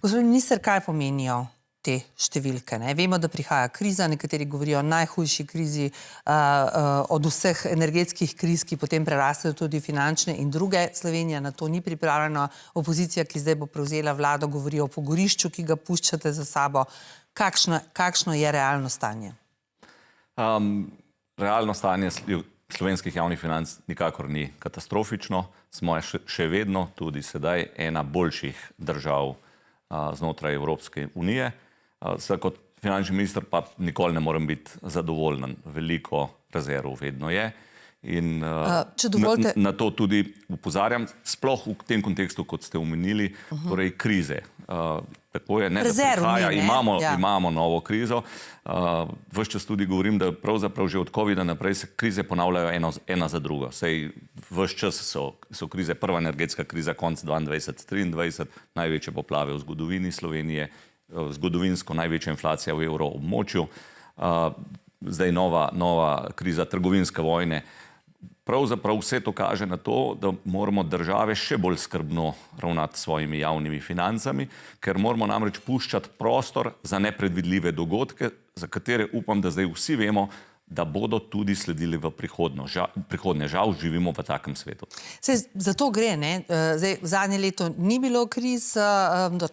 Gospod minister, kaj pomenijo te številke? Vemo, da prihaja kriza, nekateri govorijo o najhujši krizi od vseh energetskih kriz, ki potem prerastejo tudi finančne in druge. Slovenija na to ni pripravljena. Opozicija, ki zdaj bo prevzela vlado, govori o pogorišču, ki ga puščate za sabo. Kakšno je realno stanje? Realno stanje slovenskih javnih financ nikakor ni katastrofično. Smo še vedno, tudi sedaj, ena boljših držav znotraj Evropske unije. Kot finančni minister pa nikoli ne morem biti zadovoljen. Veliko rezerv vedno je. In na to tudi opozarjam, sploh v tem kontekstu, kot ste omenili, torej krize. Tako je, ne, da prihaja, imamo novo krizo. Ves čas tudi govorim, da pravzaprav že od covida naprej se krize ponavljajo ena za drugo. Sej ves čas so krize, prva energetska kriza konec 2022-2023, največje poplave v zgodovini Slovenije, zgodovinsko največja inflacija v evroobmočju, zdaj nova kriza trgovinske vojne. Pravzaprav vse to kaže na to, da moramo države še bolj skrbno ravnati s svojimi javnimi financami, ker moramo namreč puščati prostor za nepredvidljive dogodke, za katere upam, da zdaj vsi vemo, da bodo tudi sledili v prihodnje. Žal živimo v takem svetu. Za to gre, ne? Zdaj, zadnje leto ni bilo kriz,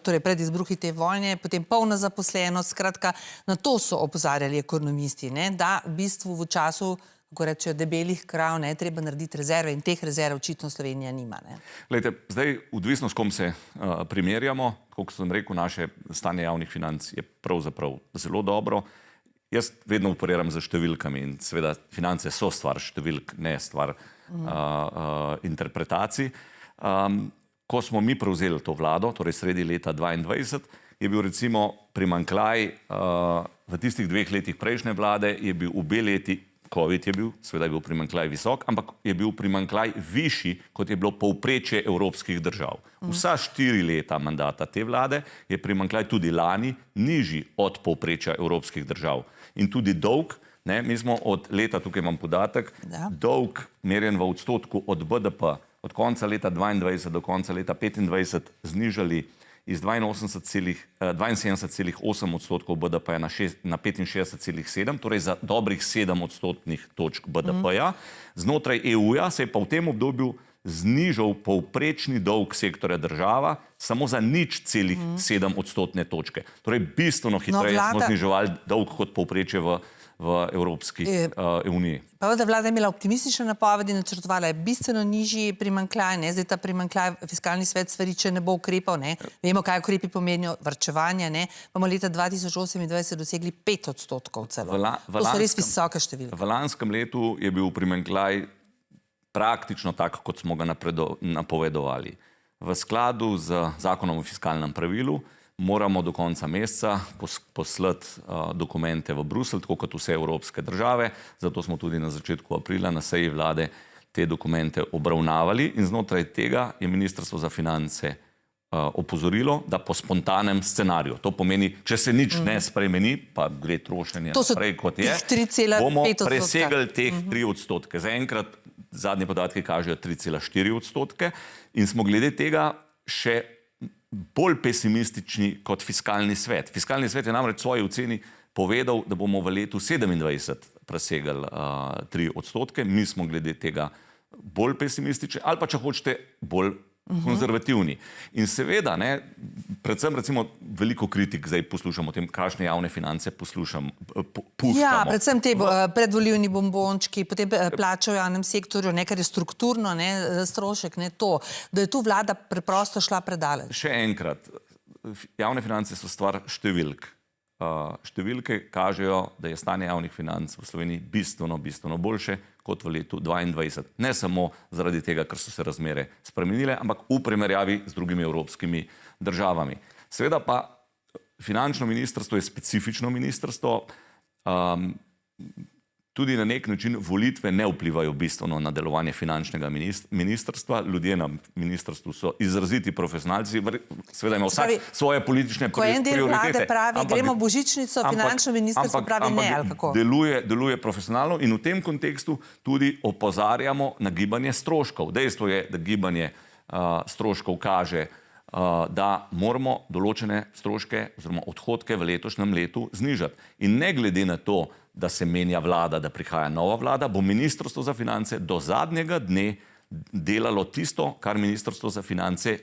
torej pred izbruhi te vojne, potem polna zaposlenost, skratka, na to so opozarjali ekonomisti, ne? Da v bistvu v času, ko rečejo, debelih krav, ne, treba narediti rezerve in teh rezerv očitno Slovenija nima, ne? Glejte, zdaj odvisno s kom se primerjamo, kot sem rekel, naše stanje javnih financ je pravzaprav zelo dobro. Jaz vedno operiram z številkami in seveda finance so stvar številk, ne stvar interpretacij. Ko smo mi prevzeli to vlado, torej sredi leta 2022, je bil recimo primanjkljaj v tistih 2 letih prejšnje vlade, je bil obe leti, COVID je bil, seveda je bil primanjkljaj visok, ampak je bil primanjkljaj višji, kot je bilo povprečje evropskih držav. Vsa 4 leta mandata te vlade je primanjkljaj tudi lani nižji od povprečja evropskih držav. In tudi dolg, ne, mi smo od leta, tukaj imam podatek, dolg merjen v odstotku od BDP od konca leta 2022 do konca leta 2025 znižali iz 72,8 odstotkov BDP-ja na 65,7, torej za dobrih 7 odstotnih točk BDP-ja. Znotraj EU-ja se je pa v tem obdobju znižal povprečni dolg sektorja država samo za 0,7 odstotne točke. Torej bistveno hitreje smo zniževali dolg kot povprečje v Evropski uniji. Pa da vlada je imela optimistične napovedi, načrtovala je bistveno nižji primanjkljaj, ne? Zdaj ta primanjkljaj, fiskalni svet stvari, če ne bo ukrepal, ne? Vemo, kaj ukrepi pomenijo, varčevanje, ne? Pa bomo leta 2028 dosegli 5 odstotkov celo. To so res visoke številke. V lanskem letu je bil primanjkljaj praktično tak, kot smo ga napovedovali. V skladu z zakonom o fiskalnem pravilu moramo do konca meseca poslati dokumente v Bruselj, tako kot vse evropske države. Zato smo tudi na začetku aprila na seji vlade te dokumente obravnavali in znotraj tega je Ministrstvo za finance opozorilo, da po spontanem scenariju, to pomeni, če se nič ne spremeni, pa gre trošenje naprej kot je, bomo presegli teh 3 odstotke. Zaenkrat zadnji podatki kažejo 3,4 odstotke in smo glede tega še bolj pesimistični kot fiskalni svet. Fiskalni svet je namreč v svoji oceni povedal, da bomo v letu 2027 presegli 3 odstotke. Mi smo glede tega bolj pesimistični ali pa, če hočete, bolj konzervativni. In seveda, ne, predvsem recimo veliko kritik zdaj poslušamo o tem, kakšne javne finance puščamo. Ja, predvsem te predvolilni bombončki, potem plače v javnem sektorju, nekaj je strukturno, ne, strošek, ne to, da je tu vlada preprosto šla predaleč. Še enkrat, javne finance so stvar številk. Številke kažejo, da je stanje javnih financ v Sloveniji bistveno boljše kot v letu 2022. Ne samo zaradi tega, ker so se razmere spremenile, ampak v primerjavi z drugimi evropskimi državami. Seveda pa finančno ministrstvo je specifično ministrstvo. Tudi na nek način volitve ne vplivajo bistveno na delovanje finančnega ministrstva. Ljudje na ministrstvu so izraziti profesionalci, seveda ima vsak svoje politične prioritete. Ko en del vlade pravi, gremo božičnico, finančno ministrstvo pravi ne, ali kako? Deluje profesionalno in v tem kontekstu tudi opozarjamo na gibanje stroškov. Dejstvo je, da gibanje stroškov kaže da moramo določene stroške oziroma odhodke v letošnjem letu znižati. In ne glede na to, da se menja vlada, da prihaja nova vlada, bo Ministrstvo za finance do zadnjega dne delalo tisto, kar Ministrstvo za finance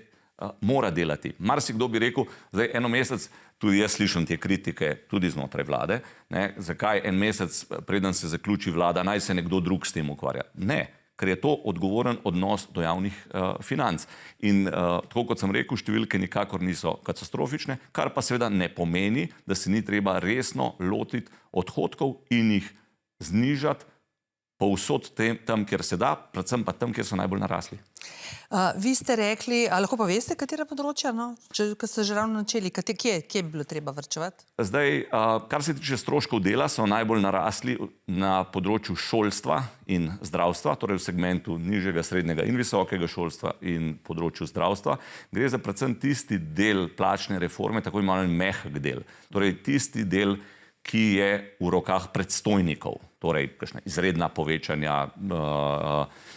mora delati. Marsikdo bi rekel, zdaj eno mesec, tudi jaz slišim te kritike tudi znotraj vlade, zakaj en mesec, preden se zaključi vlada, naj se nekdo drug s tem ukvarja. Ne, ker je to odgovoren odnos do javnih financ. In tako kot sem rekel, številke nikakor niso katastrofične, kar pa seveda ne pomeni, da se ni treba resno lotiti odhodkov in jih znižati povsod tam, kjer se da, predvsem pa tam, kjer so najbolj narasli. Vi ste rekli, a lahko pa veste, katera področja, ko ste že ravno načeli, kje bi bilo treba varčevati? Zdaj, kar se tiče stroškov dela, so najbolj narasli na področju šolstva in zdravstva, torej v segmentu nižjega, srednjega in visokega šolstva in področju zdravstva. Gre za predvsem tisti del plačne reforme, tako imenovan mehek del. Torej tisti del, ki je v rokah predstojnikov, torej kakšna izredna povečanja,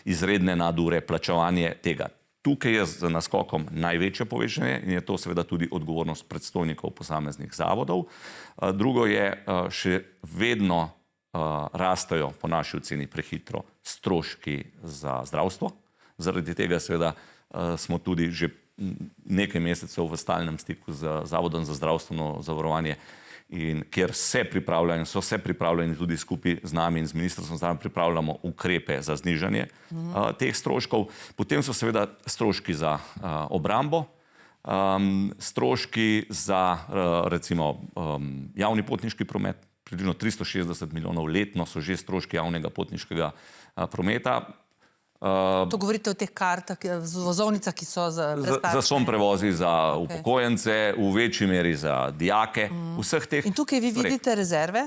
izredne nadure, plačevanje tega. Tukaj je z naskokom največje povečanje in je to seveda tudi odgovornost predstojnikov posameznih zavodov. Drugo je, še vedno rastejo po naši oceni prehitro stroški za zdravstvo. Zaradi tega seveda smo tudi že nekaj mesecev v stalnem stiku z Zavodom za zdravstveno zavarovanje, in kjer se pripravljajo in so se pripravljeni tudi skupaj z nami in z Ministrstvom za zdravje pripravljamo ukrepe za znižanje teh stroškov. Potem so seveda stroški za obrambo, stroški za recimo javni potniški promet, približno 360 milijonov letno so že stroški javnega potniškega prometa. To govorite o teh kartah, vozovnicah, ki so za brezplačne? Zastonj prevozi za upokojence, v večji meri za dijake, vseh teh. In tukaj vi vidite rezerve?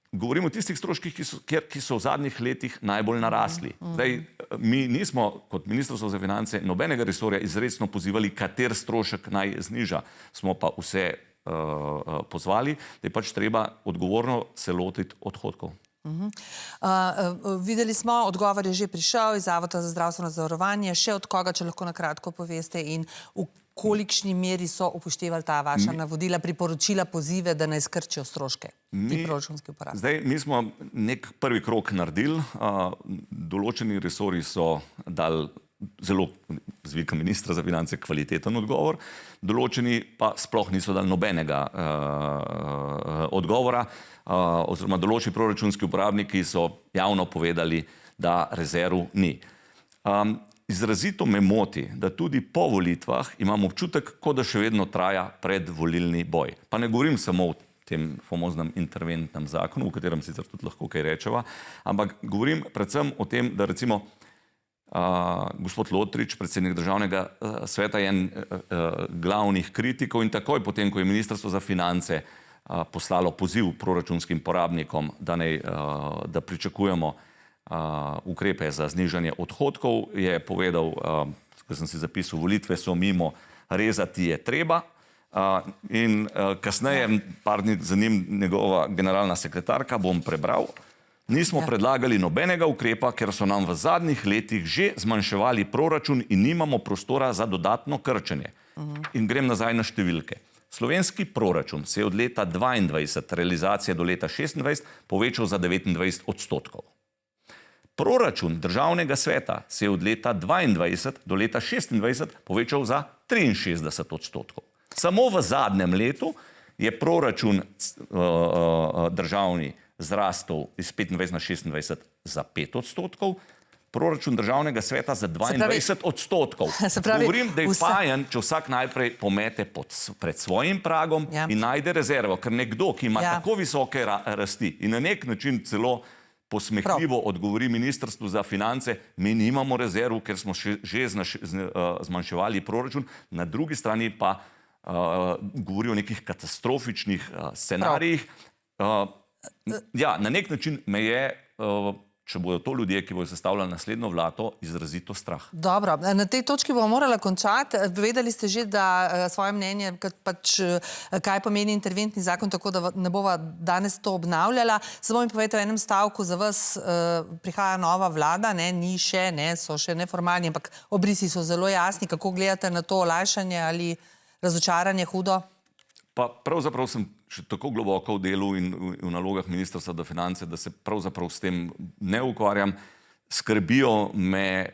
Govorimo o tistih stroških, ki so v zadnjih letih najbolj narasli. Zdaj, mi nismo kot Ministrstvo za finance nobenega resorja izrecno pozivali, kater strošek naj zniža. Smo pa vse pozvali, da je pač treba odgovorno se lotiti odhodkov. Videli smo, odgovor je že prišel iz Zavoda za zdravstveno zavarovanje, še od koga, če lahko na kratko poveste, in v kolikšni meri so upoštevali ta vaša navodila, priporočila, pozive, da naj skrčijo stroške ti proračunski uporabniki? Zdaj, mi smo nek prvi krog naredili, določeni resorji so dali zelo, z vidika ministra za finance, kvaliteten odgovor, določeni pa sploh niso dali nobenega odgovora, oziroma določeni proračunski uporabniki so javno povedali, da rezerv ni. Izrazito me moti, da tudi po volitvah imam občutek, kot da še vedno traja predvolilni boj. Pa ne govorim samo o tem famoznem interventnem zakonu, o katerem sicer tudi lahko kaj rečeva, ampak govorim predvsem o tem, da recimo gospod Lotrič, predsednik državnega sveta, je en glavnih kritikov in takoj potem, ko je Ministrstvo za finance poslalo poziv proračunskim porabnikom, da pričakujemo ukrepe za znižanje odhodkov, je povedal, ko sem si zapisal, volitve so mimo, rezati je treba. In kasneje, par dni za njim, njegova generalna sekretarka, bom prebral, nismo predlagali nobenega ukrepa, ker so nam v zadnjih letih že zmanjševali proračun in nimamo prostora za dodatno krčenje. In grem nazaj na številke. Slovenski proračun se je od leta 2022, realizacije do leta 2026, povečal za 29 odstotkov. Proračun državnega sveta se je od leta 2022 do leta 2026 povečal za 63 odstotkov. Samo v zadnjem letu je proračun državni zrastel iz 25 na 26 za 5 odstotkov, proračun državnega sveta za 22 odstotkov. Govorim, da je fajn, če vsak najprej pomete pred svojim pragom in najde rezervo, ker nekdo, ki ima tako visoke rasti in na nek način celo posmehljivo odgovori Ministrstvu za finance, mi nimamo rezerv, ker smo že zmanjševali proračun, na drugi strani pa govori o nekih katastrofičnih scenarijih. Ja, na nek način me je če bodo to ljudje, ki bodo sestavljali naslednjo vlado, izrazito strah. Dobro, na tej točki bomo morali končati. Povedali ste že, da svoje mnenje, kaj pomeni interventni zakon, tako da ne bova danes to obnavljala. Samo mi povejte v enem stavku, za vas prihaja nova vlada, ni še, so še neformalni, ampak obrisi so zelo jasni. Kako gledate na to olajšanje ali razočaranje hudo? Pa pravzaprav sem še tako globoko v delu in v nalogah Ministrstva za finance, da se pravzaprav s tem ne ukvarjam. Skrbijo me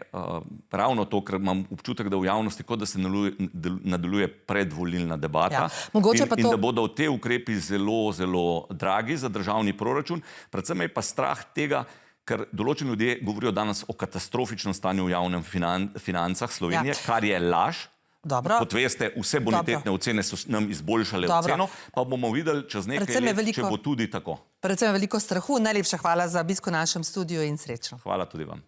ravno to, ker imam občutek, da v javnosti kot da se nadaljuje predvolilna debata in da bodo te ukrepi zelo, zelo dragi za državni proračun. Predvsem je pa strah tega, ker določeni ljudje govorijo danes o katastrofičnem stanju v javnem financah Slovenije, kar je laž. Kot veste, vse bonitetne ocene so nam izboljšale oceno, pa bomo videli čez nekaj let, če bo tudi tako. Predvsem veliko strahu. Najlepša hvala za obisk v našem studiu in srečno. Hvala tudi vam.